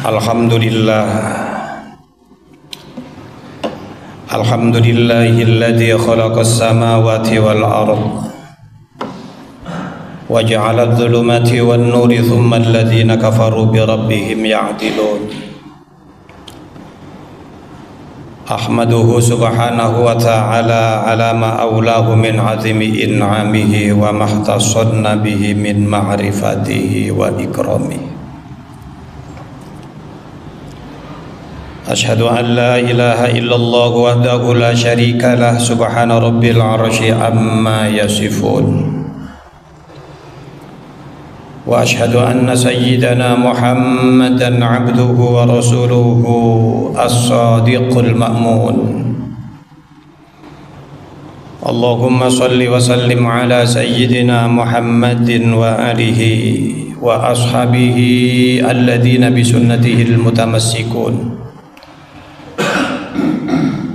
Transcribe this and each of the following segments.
Alhamdulillah. Alhamdulillahilladzi khalaqas samawati wal ardh wa ja'ala adh-dhulumati wan nuri thumma alladhina kafaru bi rabbihim ya'dilun. Ahmaduhu subhanahu wa ta'ala ala ma awlahu min azimi in'amihi wa mahtasanna bihi min ma'rifatihi wa ikramihi. Ashhadu an la ilaha illallah wahdahu la syarika lah subhana rabbil arsy amma yasifun. Wa ashhadu anna sayyidana Muhammadan abduhu wa rasuluhu as-sadiqul ma'mun. Allahumma salli wa sallim ala sayyidina Muhammadin wa alihi wa ashabihi alladhina bi sunnatihi al-mutamassikun.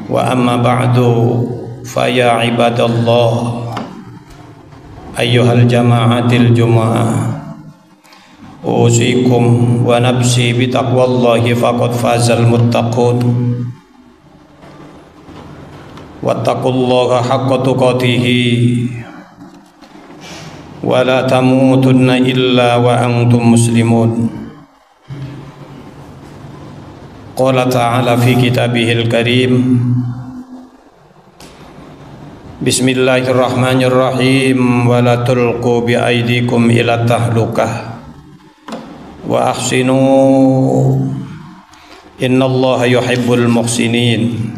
Wa amma ba'du fa ya ibadallah ayyuhal jama'atil jumu'ah usikum wa nafsi bi taqwallahi faqad fazal muttaqun wattaqullaha haqqa tuqatihi wa la tamutunna illa wa antum muslimun. Qala ta'ala fi kitabihil karim. Bismillahirrahmanirrahim. Wa la tulqu bi aydikum ila tahlukah wa ahsinu innallaha yuhibbul muhsinin.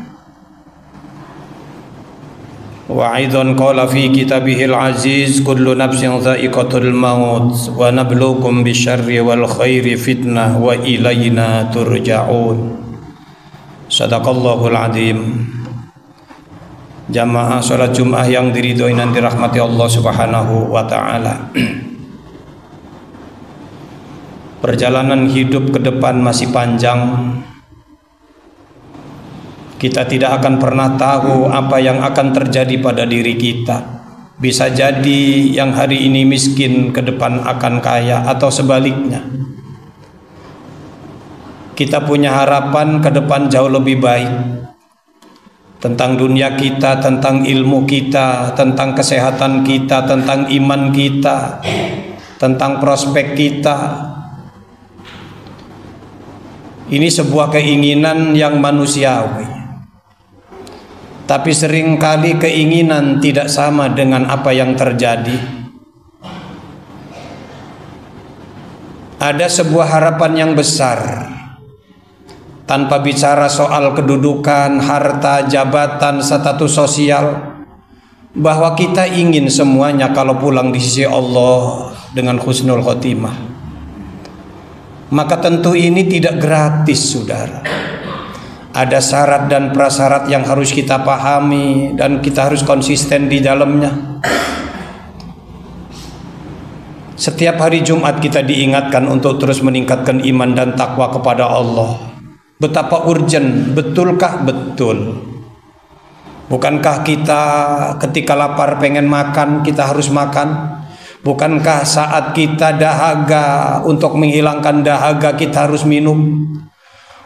Wa aidan qala fi kitabihil aziz kullu nafsin dha'iqatul maut wa nabluukum bisyarri wal khairi fitnah wa ilayna turja'un. Sadaqallahul azim. Jamaah salat Jumat yang diridhoi dan dirahmati Allah Subhanahu wa taala. Perjalanan hidup ke depan masih panjang. Kita tidak akan pernah tahu apa yang akan terjadi pada diri kita. Bisa jadi yang hari ini miskin ke depan akan kaya atau sebaliknya. Kita punya harapan ke depan jauh lebih baik. Tentang dunia kita, tentang ilmu kita, tentang kesehatan kita, tentang iman kita, tentang prospek kita. Ini sebuah keinginan yang manusiawi. Tapi seringkali keinginan tidak sama dengan apa yang terjadi. Ada sebuah harapan yang besar. Tanpa bicara soal kedudukan, harta, jabatan, status sosial, bahwa kita ingin semuanya kalau pulang di sisi Allah dengan husnul khotimah. Maka tentu ini tidak gratis, saudara. Ada syarat dan prasyarat yang harus kita pahami dan kita harus konsisten di dalamnya. Setiap hari Jumat kita diingatkan untuk terus meningkatkan iman dan takwa kepada Allah. Betapa urgen, betulkah? Betul. Bukankah kita ketika lapar pengen makan, kita harus makan? Bukankah saat kita dahaga, untuk menghilangkan dahaga kita harus minum?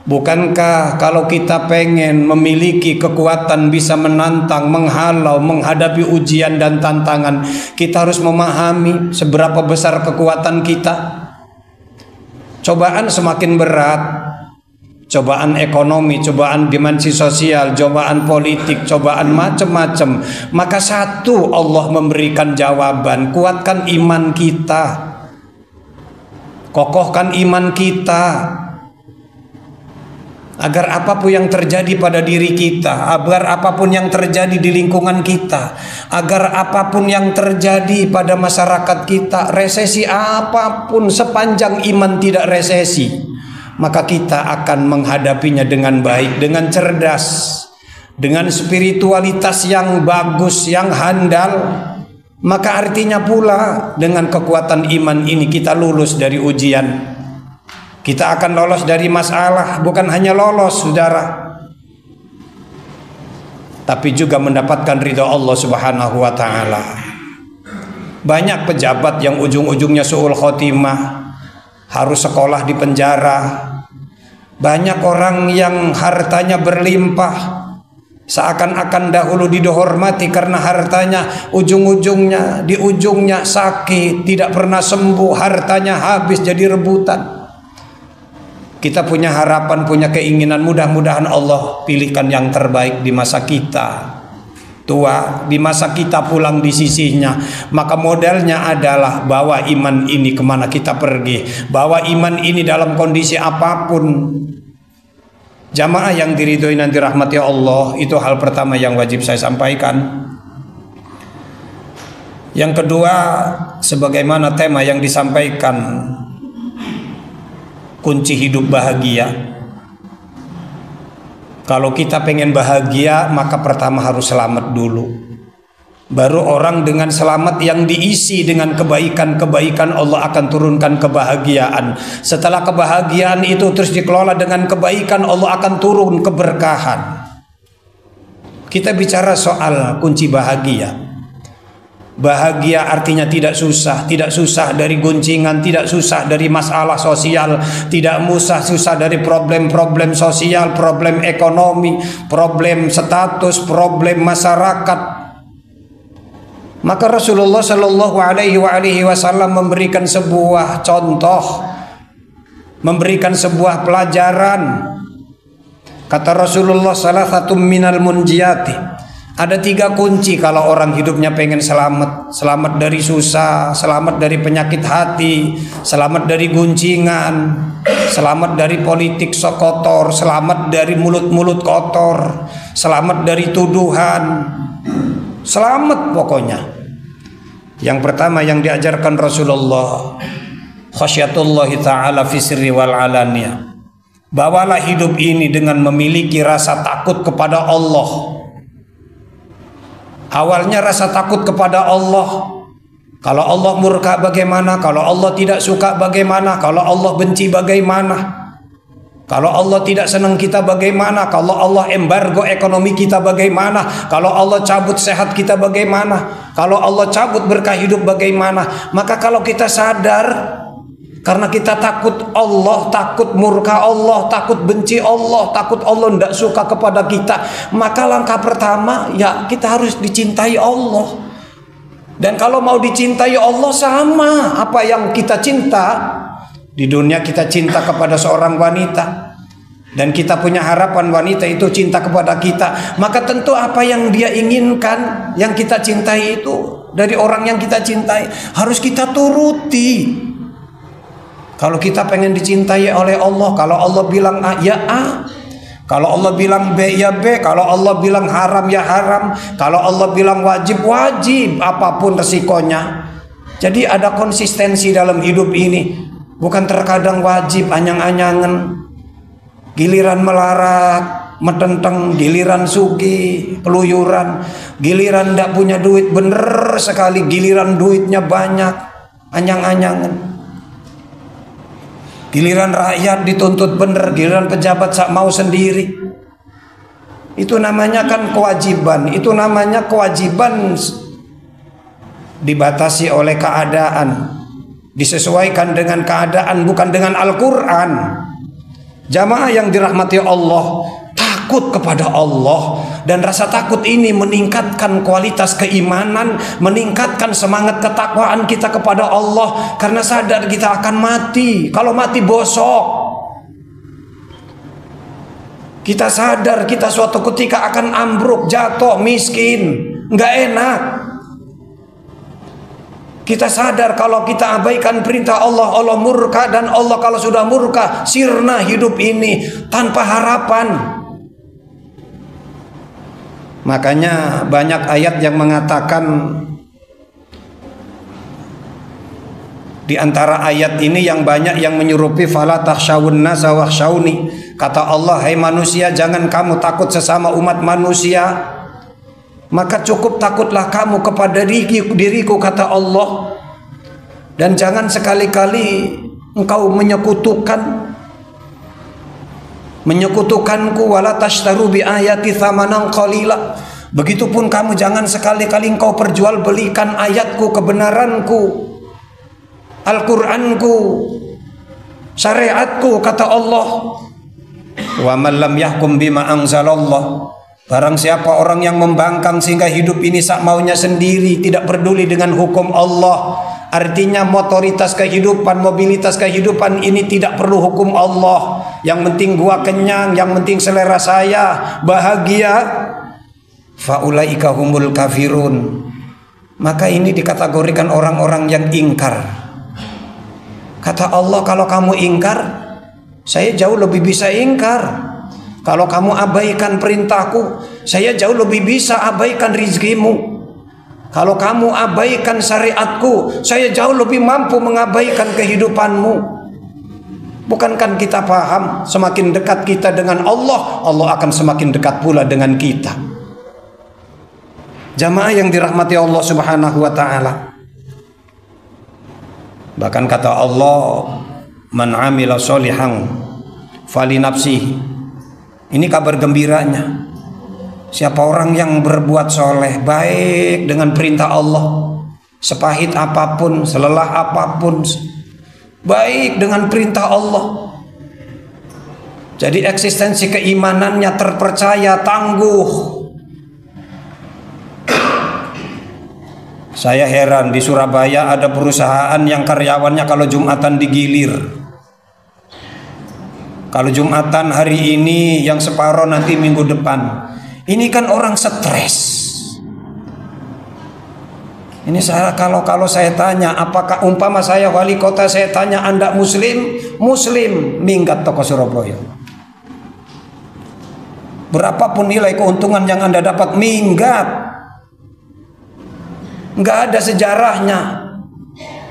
Bukankah kalau kita pengen memiliki kekuatan bisa menantang, menghalau, menghadapi ujian dan tantangan, kita harus memahami seberapa besar kekuatan kita? Cobaan semakin berat, cobaan ekonomi, cobaan dimensi sosial, cobaan politik, cobaan macam-macam. Maka satu, Allah memberikan jawaban, kuatkan iman kita, kokohkan iman kita, agar apapun yang terjadi pada diri kita, agar apapun yang terjadi di lingkungan kita, agar apapun yang terjadi pada masyarakat kita, resesi apapun sepanjang iman tidak resesi, maka kita akan menghadapinya dengan baik, dengan cerdas, dengan spiritualitas yang bagus, yang handal. Maka artinya pula dengan kekuatan iman ini kita lulus dari ujian. Kita akan lolos dari masalah, bukan hanya lolos, saudara, tapi juga mendapatkan ridha Allah Subhanahu wa taala. Banyak pejabat yang ujung-ujungnya su'ul khotimah, harus sekolah di penjara, Banyak orang yang hartanya berlimpah, seakan-akan dahulu dihormati karena hartanya, ujung-ujungnya di ujungnya sakit, tidak pernah sembuh, hartanya habis jadi rebutan. Kita punya harapan, punya keinginan, mudah-mudahan Allah pilihkan yang terbaik di masa kita tua, di masa kita pulang di sisinya. Maka modelnya adalah bawa iman ini kemana kita pergi, bawa iman ini dalam kondisi apapun. Jamaah yang diridhoi dan dirahmati Allah, itu hal pertama yang wajib saya sampaikan. Yang kedua, sebagaimana tema yang disampaikan, kunci hidup bahagia. Kalau kita pengen bahagia, maka pertama harus selamat dulu. Baru orang dengan selamat yang diisi dengan kebaikan-kebaikan, Allah akan turunkan kebahagiaan. Setelah kebahagiaan itu terus dikelola dengan kebaikan, Allah akan turun keberkahan. Kita bicara soal kunci bahagia. Bahagia artinya tidak susah dari guncingan, tidak susah dari masalah sosial, tidak susah dari problem-problem sosial, problem ekonomi, problem status, problem masyarakat. Maka Rasulullah Shallallahu Alaihi Wasallam memberikan sebuah contoh, memberikan sebuah pelajaran. Kata Rasulullah, salah satu minal munjiyati, ada 3 kunci kalau orang hidupnya pengen selamat. Selamat dari susah, selamat dari penyakit hati, selamat dari guncingan, selamat dari politik kotor, selamat dari mulut-mulut kotor, selamat dari tuduhan, selamat pokoknya. Yang pertama yang diajarkan Rasulullah, khasyatullahi ta'ala fi sirri wal alaniyah. Bawalah hidup ini dengan memiliki rasa takut kepada Allah. Awalnya rasa takut kepada Allah. Kalau Allah murka bagaimana? Kalau Allah tidak suka bagaimana? Kalau Allah benci bagaimana? Kalau Allah tidak senang kita bagaimana? Kalau Allah embargo ekonomi kita bagaimana? Kalau Allah cabut sehat kita bagaimana? Kalau Allah cabut berkah hidup bagaimana? Maka kalau kita sadar, karena kita takut Allah, takut murka Allah, takut benci Allah, takut Allah tidak suka kepada kita, maka langkah pertama ya kita harus dicintai Allah. Dan kalau mau dicintai Allah, sama apa yang kita cinta. Di dunia kita cinta kepada seorang wanita, dan kita punya harapan wanita itu cinta kepada kita. Maka tentu apa yang dia inginkan, yang kita cintai itu dari orang yang kita cintai, harus kita turuti. Kalau kita pengen dicintai oleh Allah, kalau Allah bilang A ya A, kalau Allah bilang B ya B, kalau Allah bilang haram ya haram, kalau Allah bilang wajib wajib, apapun resikonya. Jadi ada konsistensi dalam hidup ini. Bukan terkadang wajib anyang-anyangan, giliran melarat, metenteng, giliran sugi, peluyuran, giliran tidak punya duit bener sekali, giliran duitnya banyak, anyang-anyangan. Giliran rakyat dituntut bener, giliran pejabat mau sendiri. Itu namanya kan kewajiban, itu namanya kewajiban dibatasi oleh keadaan, disesuaikan dengan keadaan, bukan dengan Al-Quran. Jamaah yang dirahmati Allah, takut kepada Allah, dan rasa takut ini meningkatkan kualitas keimanan, meningkatkan semangat ketakwaan kita kepada Allah, karena sadar kita akan mati. Kalau mati bosok, kita sadar kita suatu ketika akan ambruk, jatuh, miskin, nggak enak. Kita sadar kalau kita abaikan perintah Allah, Allah murka, dan Allah kalau sudah murka, sirna hidup ini tanpa harapan. Makanya banyak ayat yang mengatakan, di antara ayat ini yang banyak yang menyerupi fala takhshawun nasa wakhshawni. Kata Allah, hai manusia, jangan kamu takut sesama umat manusia, maka cukup takutlah kamu kepada diriku, kata Allah. Dan jangan sekali-kali engkau menyekutukanku, wala tashtaru bi ayati thamanan qalila. Begitupun kamu jangan sekali-kali engkau perjualbelikan ayatku, kebenaranku, Al-Qur'anku, syariatku, kata Allah. Wa man lam yahkum bima anzalallah, barang siapa orang yang membangkang sehingga hidup ini sak maunya sendiri, tidak peduli dengan hukum Allah, artinya motoritas kehidupan, mobilitas kehidupan ini tidak perlu hukum Allah, yang penting gua kenyang, yang penting selera saya bahagia, faulaika humul kafirun, maka ini dikategorikan orang-orang yang ingkar. Kata Allah, kalau kamu ingkar, saya jauh lebih bisa ingkar. Kalau kamu abaikan perintahku, saya jauh lebih bisa abaikan rizkimu. Kalau kamu abaikan syariatku, saya jauh lebih mampu mengabaikan kehidupanmu. Bukankah kita paham, semakin dekat kita dengan Allah, Allah akan semakin dekat pula dengan kita. Jamaah yang dirahmati Allah Subhanahu wa ta'ala. Bahkan kata Allah, man amila sholihan fali nafsihi. Ini kabar gembiranya. Siapa orang yang berbuat soleh, baik dengan perintah Allah, sepahit apapun, selelah apapun, baik dengan perintah Allah, jadi eksistensi keimanannya terpercaya, tangguh. Saya heran, di Surabaya ada perusahaan yang karyawannya kalau Jumatan digilir. Kalau Jumatan hari ini, yang separuh nanti minggu depan. Ini kan orang stres. Ini saya kalau saya tanya, apakah umpama saya wali kota, saya tanya Anda muslim? Muslim, minggat toko Surabaya. Berapapun nilai keuntungan yang Anda dapat, minggat. Nggak ada sejarahnya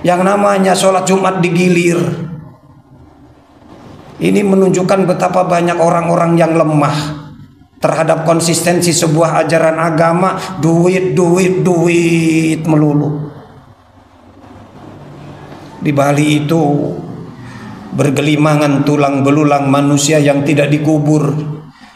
yang namanya sholat Jumat digilir. Ini menunjukkan betapa banyak orang-orang yang lemah terhadap konsistensi sebuah ajaran agama. Duit melulu. Di Bali itu bergelimangan tulang belulang manusia yang tidak dikubur.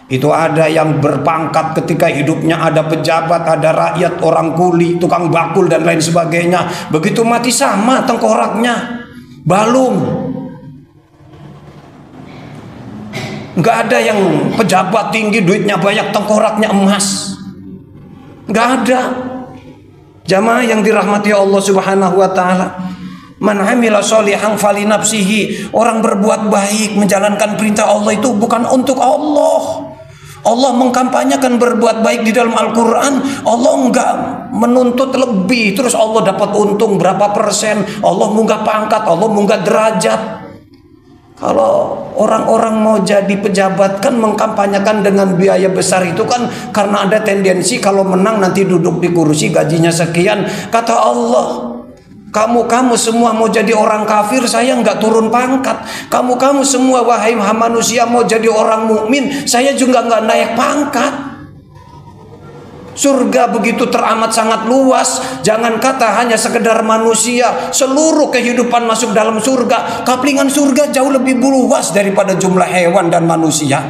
Itu ada yang berpangkat ketika hidupnya, ada pejabat, ada rakyat, orang kuli, tukang bakul dan lain sebagainya. Begitu mati sama tengkoraknya, balung. Nggak ada yang pejabat tinggi, duitnya banyak, tengkoraknya emas. Nggak ada. Jamaah yang dirahmati Allah Subhanahu wa ta'ala. Man amila sholihan fali nafsihi. Orang berbuat baik, menjalankan perintah Allah itu bukan untuk Allah. Allah mengkampanyekan berbuat baik di dalam Al-Quran. Allah enggak menuntut lebih, terus Allah dapat untung berapa persen. Allah munggah pangkat, Allah munggah derajat. Kalau orang-orang mau jadi pejabat kan mengkampanyekan dengan biaya besar itu kan karena ada tendensi kalau menang nanti duduk di kursi gajinya sekian. Kata Allah, kamu semua mau jadi orang kafir, saya nggak turun pangkat. Kamu semua wahai manusia mau jadi orang mukmin, saya juga nggak naik pangkat. Surga begitu teramat sangat luas. Jangan kata hanya sekedar manusia, seluruh kehidupan masuk dalam surga. Kaplingan surga jauh lebih luas daripada jumlah hewan dan manusia.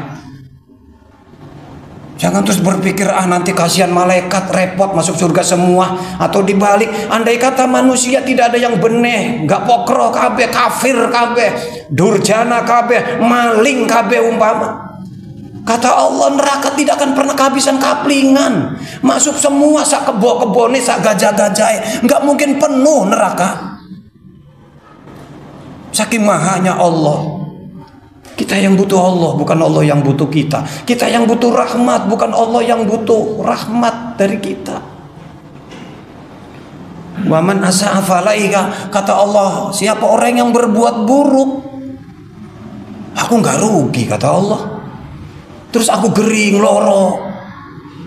Jangan terus berpikir nanti kasihan malaikat repot masuk surga semua. Atau dibalik, andai kata manusia tidak ada yang beneh, gak pokro kabeh, kafir kabeh, durjana kabeh, maling kabeh umpama, kata Allah neraka tidak akan pernah kehabisan kaplingan. Masuk semua sak kebo-kebone, sak gajah-gajah, nggak mungkin penuh neraka. Saking mahanya Allah. Kita yang butuh Allah, bukan Allah yang butuh kita. Kita yang butuh rahmat, bukan Allah yang butuh rahmat dari kita. Wa man asa'a falaika, kata Allah, siapa orang yang berbuat buruk, aku nggak rugi, kata Allah. Terus aku gering loro,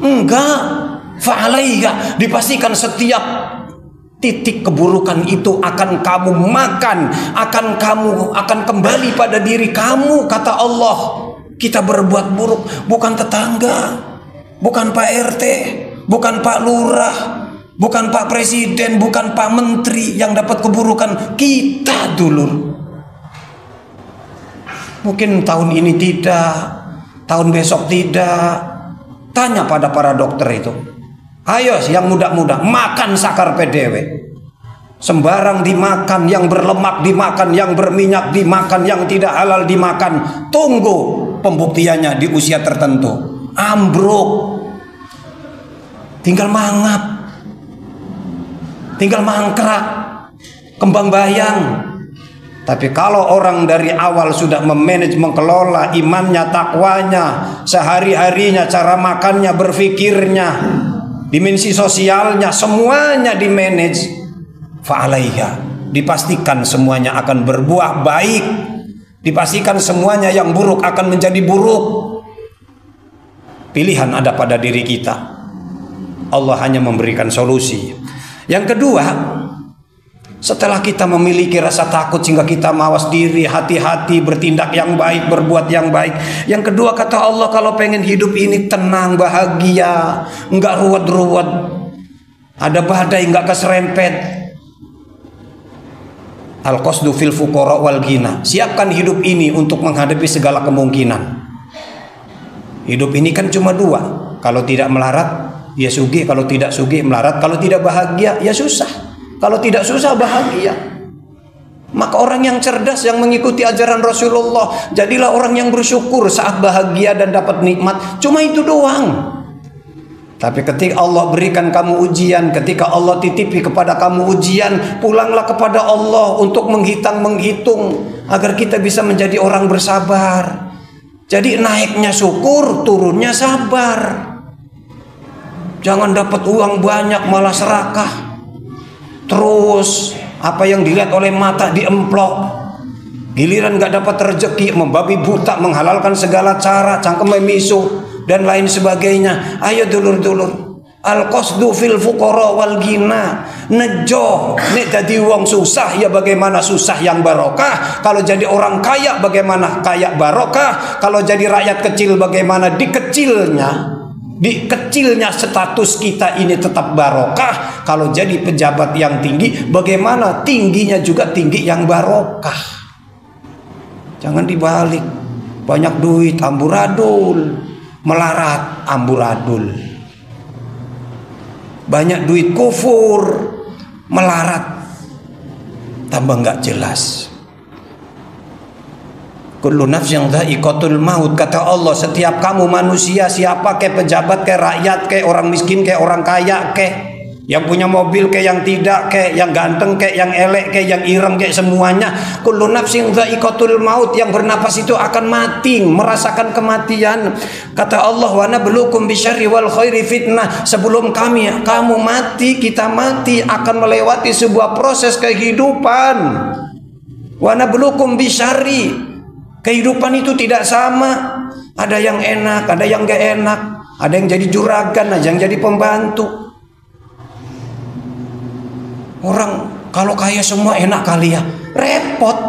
enggak. Fa'alaika, dipastikan setiap titik keburukan itu akan kamu makan, akan kembali pada diri kamu, kata Allah. Kita berbuat buruk, bukan tetangga, bukan Pak RT, bukan Pak Lurah, bukan Pak Presiden, bukan Pak Menteri yang dapat keburukan, kita dulu. Mungkin tahun ini tidak, tahun besok tidak. Tanya pada para dokter itu. Ayo yang muda-muda, makan sakar PDW. Sembarang dimakan, yang berlemak dimakan, yang berminyak dimakan, yang tidak halal dimakan. Tunggu pembuktiannya di usia tertentu. Ambruk. Tinggal mangap. Tinggal mangkrak. Kembang bayang. Tapi kalau orang dari awal sudah memanage, mengelola imannya, takwanya, sehari-harinya, cara makannya, berfikirnya, dimensi sosialnya, semuanya dimanage, fa'alaiha, dipastikan semuanya akan berbuah baik, dipastikan semuanya yang buruk akan menjadi buruk. Pilihan ada pada diri kita. Allah hanya memberikan solusi. Yang kedua, setelah kita memiliki rasa takut sehingga kita mawas diri, hati-hati, bertindak yang baik, berbuat yang baik. Yang kedua, kata Allah, kalau pengen hidup ini tenang, bahagia, enggak ruwet-ruwet, ada badai enggak keserempet. Al-qasdu fil fuqara wal ghina. Siapkan hidup ini untuk menghadapi segala kemungkinan. Hidup ini kan cuma dua. Kalau tidak melarat, ya sugih. Kalau tidak sugih, melarat. Kalau tidak bahagia, ya susah. Kalau tidak susah, bahagia. Maka orang yang cerdas yang mengikuti ajaran Rasulullah, jadilah orang yang bersyukur saat bahagia dan dapat nikmat. Cuma itu doang. Tapi ketika Allah berikan kamu ujian, ketika Allah titipi kepada kamu ujian, pulanglah kepada Allah untuk menghitung agar kita bisa menjadi orang bersabar. Jadi naiknya syukur, turunnya sabar. Jangan dapat uang banyak malah serakah. Terus apa yang dilihat oleh mata diemplok. Giliran gak dapat rezeki, membabi buta, menghalalkan segala cara, cangkem memisu dan lain sebagainya. Ayo dulur-dulur, al-qasdu fil fuqara wal ghina. Nejo nek jadi wong susah, ya bagaimana susah yang barokah. Kalau jadi orang kaya, bagaimana kaya barokah. Kalau jadi rakyat kecil, bagaimana di kecilnya status kita ini tetap barokah. Kalau jadi pejabat yang tinggi, bagaimana tingginya juga tinggi yang barokah. Jangan dibalik. Banyak duit amburadul, melarat amburadul. Banyak duit kufur, melarat tambah nggak jelas. Kullu nafsin dha'iqatul maut, kata Allah. Setiap kamu manusia, siapa ke pejabat, ke rakyat, ke orang miskin, ke orang kaya, ke yang punya mobil, ke yang tidak, ke yang ganteng, ke yang elek, ke yang ireng, ke semuanya. Kullu nafsin dha'iqatul maut, yang bernapas itu akan mati, merasakan kematian. Kata Allah, wa nabluukum bisyarri wal khairi fitnah. Sebelum kamu mati, kita mati, akan melewati sebuah proses kehidupan. Wa nabluukum bisyarri. Kehidupan itu tidak sama. Ada yang enak, ada yang gak enak. Ada yang jadi juragan, ada yang jadi pembantu. Orang kalau kaya semua enak kali ya. Repot.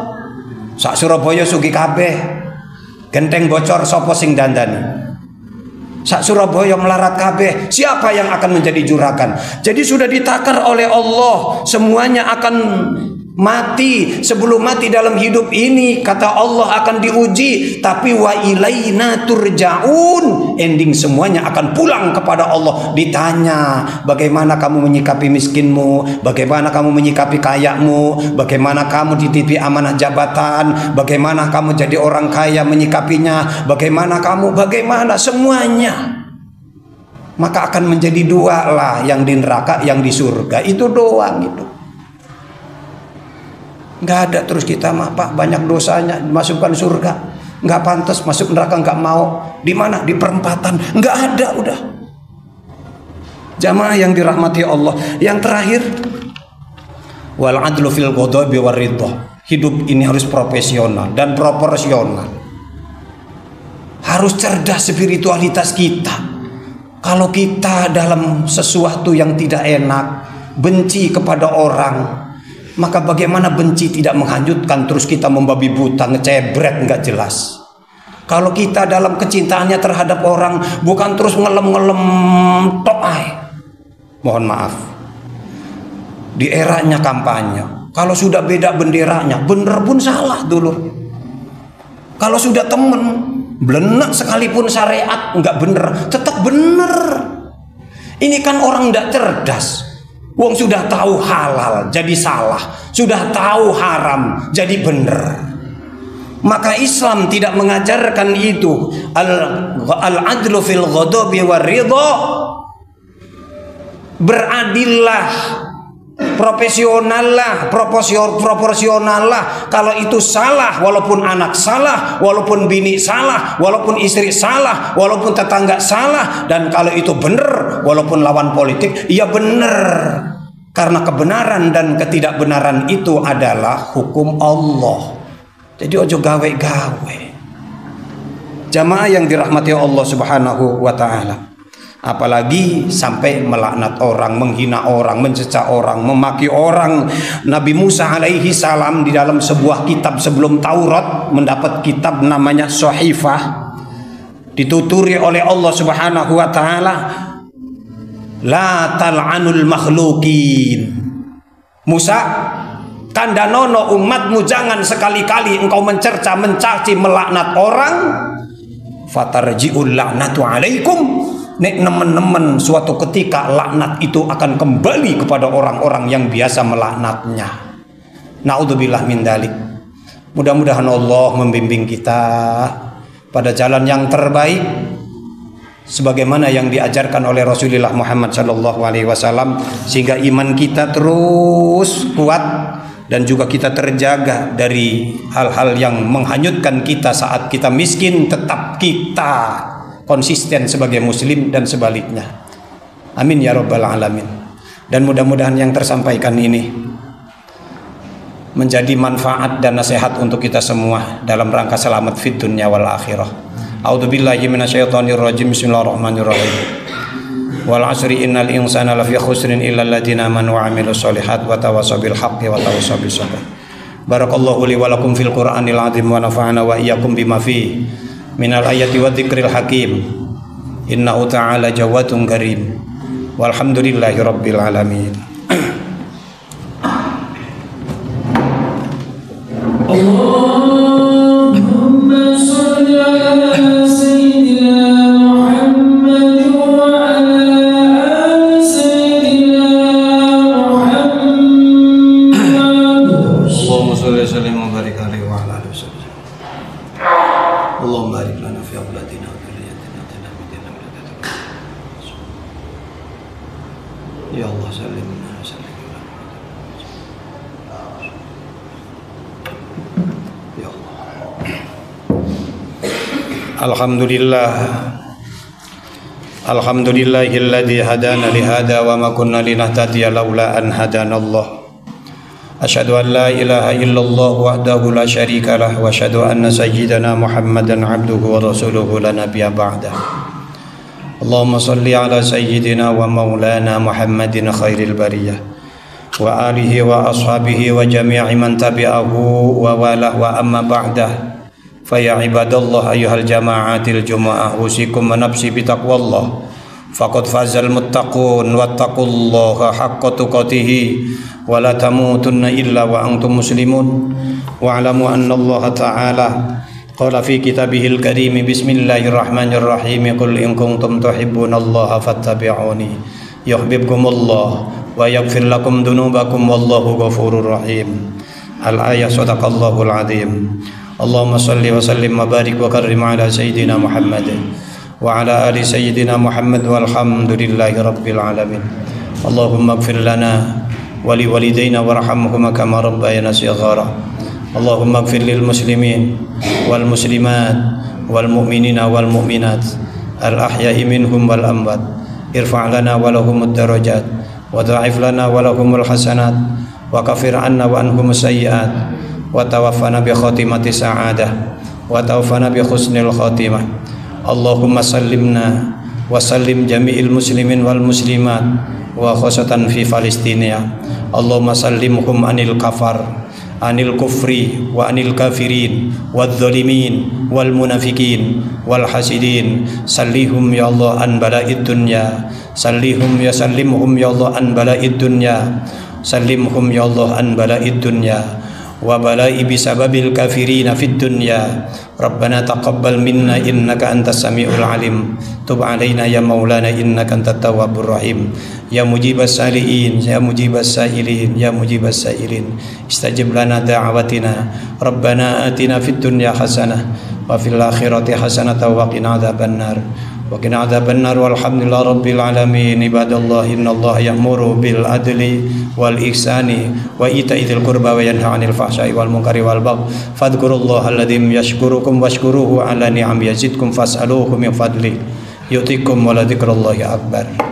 Sak Surabaya sugih kabeh. Genteng bocor sopo sing dandani. Sak Surabaya melarat kabeh. Siapa yang akan menjadi juragan? Jadi sudah ditakar oleh Allah, semuanya akan mati. Sebelum mati dalam hidup ini, kata Allah, akan diuji. Tapi wa ilaina turja'un, ending semuanya akan pulang kepada Allah. Ditanya, bagaimana kamu menyikapi miskinmu, bagaimana kamu menyikapi kayamu, bagaimana kamu dititipi amanah jabatan, bagaimana kamu jadi orang kaya menyikapinya, bagaimana semuanya. Maka akan menjadi dua lah, yang di neraka, yang di surga. Itu doang itu. Nggak ada terus kita Pak, banyak dosanya, masukkan surga, nggak pantas, masuk neraka nggak mau. Di mana? Di perempatan. Nggak ada, udah. Jamaah yang dirahmati Allah. Yang terakhir, wal adlu fil ghadabi war ridha. Hidup ini harus profesional dan proporsional. Harus cerdas spiritualitas kita. Kalau kita dalam sesuatu yang tidak enak, benci kepada orang, maka bagaimana benci tidak menghanyutkan, terus kita membabi buta, ngecebret nggak jelas. Kalau kita dalam kecintaannya terhadap orang, bukan terus ngelem-ngelem tok ay. Mohon maaf. Di eranya kampanye, kalau sudah beda benderanya, bener pun salah dulu. Kalau sudah temen, belenak sekalipun syariat nggak bener, tetap bener. Ini kan orang nggak cerdas. Wong sudah tahu halal jadi salah, sudah tahu haram jadi bener. Maka Islam tidak mengajarkan itu. Al-adlu fil ghadabi war ridha. Beradillah, proporsional lah. Kalau itu salah, walaupun anak salah, walaupun bini salah, walaupun istri salah, walaupun tetangga salah, dan kalau itu benar, walaupun lawan politik, ya benar. Karena kebenaran dan ketidakbenaran itu adalah hukum Allah. Jadi ojo gawe-gawe. Jamaah yang dirahmati Allah Subhanahu wa taala. Apalagi sampai melaknat orang, menghina orang, mencecah orang, memaki orang. Nabi Musa alaihi salam di dalam sebuah kitab sebelum Taurat mendapat kitab namanya Sohifah, dituturi oleh Allah Subhanahu wa taala, la tal'anul makhlukin. Musa, kandanono umatmu, jangan sekali-kali engkau mencerca, mencaci, melaknat orang. Fatarji'ul la'natu alaikum. Nek nemen-nemen suatu ketika laknat itu akan kembali kepada orang-orang yang biasa melaknatnya. Naudzubillah min dzalik. Mudah-mudahan Allah membimbing kita pada jalan yang terbaik sebagaimana yang diajarkan oleh Rasulullah Muhammad SAW, sehingga iman kita terus kuat dan juga kita terjaga dari hal-hal yang menghanyutkan kita saat kita miskin, tetap kita konsisten sebagai muslim dan sebaliknya. Amin ya rabbal alamin. Dan mudah-mudahan yang tersampaikan ini menjadi manfaat dan nasihat untuk kita semua dalam rangka selamat fid dunya wal akhirah. A'udzubillahi minasyaitonir rajim. Bismillahirrahmanirrahim. Wal 'asri innal insana lafi khusrin illa alladziina aamanu wa 'amilus sholihat wa tawassaw bil haqqi wa tawassaw bis sabr. Barakallahu li wa lakum fil Qur'anil 'azim wa nafa'ana wa iyyakum bima fihi minal ayati wa dzikril hakim. Innahu ta'ala jawadun karim. Walhamdulillahi rabbil alamin. Allahumma shalli ala sayyidina Muhammad wa ala ali sayyidina Muhammad. Allahumma shalli wa sallim wa barik alaihi wa ala alihi wasallam. Allahumma barik lana fi awladina wa dhurriyyatina ya Allah sallimna wa sallim ya Allah. Alhamdulillah, alhamdulillahilladzi hadana li hada wa ma kunna linahtadiya laula an hadana Allah. Asyhadu an la ilaha illallah wahdahu la syarika lah wa asyhadu anna sayyidana Muhammadan abduhu wa rasuluhu la nabiyya ba'dah. Allahumma shalli ala sayyidina wa maulana Muhammadin khairil bariyah wa alihi wa ashabihi wa jami'i man tabi'ahu wa walah wa amma ba'dah. Fa ya ibadallah ayyuhal jama'atil jumu'ah usikum wa nafsi bi taqwallah. Faqad fazal muttaqun wattaqullaha haqqa tuqatih wa la tamutunna illa wa antum muslimun. Wa alamu anna Allah ta'ala qala fi kitabihil karim bismillahirrahmanirrahim qul in kuntum tuhibbunallaha fattabi'uni yuhibbukumullah wa yaghfir lakum dhunubakum wallahu ghafurur rahim. Al-ayah sadaqallahul azim. Allahumma shalli wa sallim wa barik wa karrim ala sayyidina Muhammad wa ala ali sayyidina Muhammad walhamdulillahi rabbil alamin. Allahumma ighfir lana wa li walidayna warhamhuma kama rabbayana shighara. Allahumma ighfir lil muslimin wal muslimat wal mu'minina wal mu'minat al ahya'i minhum wal amwat. Irfa' lana wa lahumud darajat wa dha'if lana wa lahumul hasanat wa kafir anna wa anhum sayyi'at wa tawaffana bi khatimati sa'adah wa tawaffana bi husnil khatimah. Allahumma sallimna wa sallim jami'il muslimin wal muslimat wa khosatan fi Palestina. Allahumma sallimhum anil kafar, anil kufri wa anil kafirin wal zalimin wal munafikin wal hasidin. Sallihum ya Allah an bala'id dunya, sallihum ya sallimhum ya Allah an bala'id dunya, sallimhum ya Allah an bala'id dunya wa bala'i bisababil kafirina fid dunya Rabbana taqabbal minna innaka antas samiul alim. Tub alaina ya maulana innaka antat tawwabur rahim. Ya mujibas salihin, ya mujibas sailin, ya mujibas sailin. Istajib lana da'awatina. Rabbana atina fid dunya hasanah wa fil akhirati hasanah wa qina adzabannar. وقنا عذاب النار والحمد لله رب العالمين. عباد الله إن الله يأمر بالعدل والإحسان وإيتاء ذي القربى وينهى عن الفحشاء والمنكر والبغي فاذكروا الله الذي يشكركم واشكروه على نعم يزدكم فاسألوه من فضله يؤتكم ولذكر الله أكبر.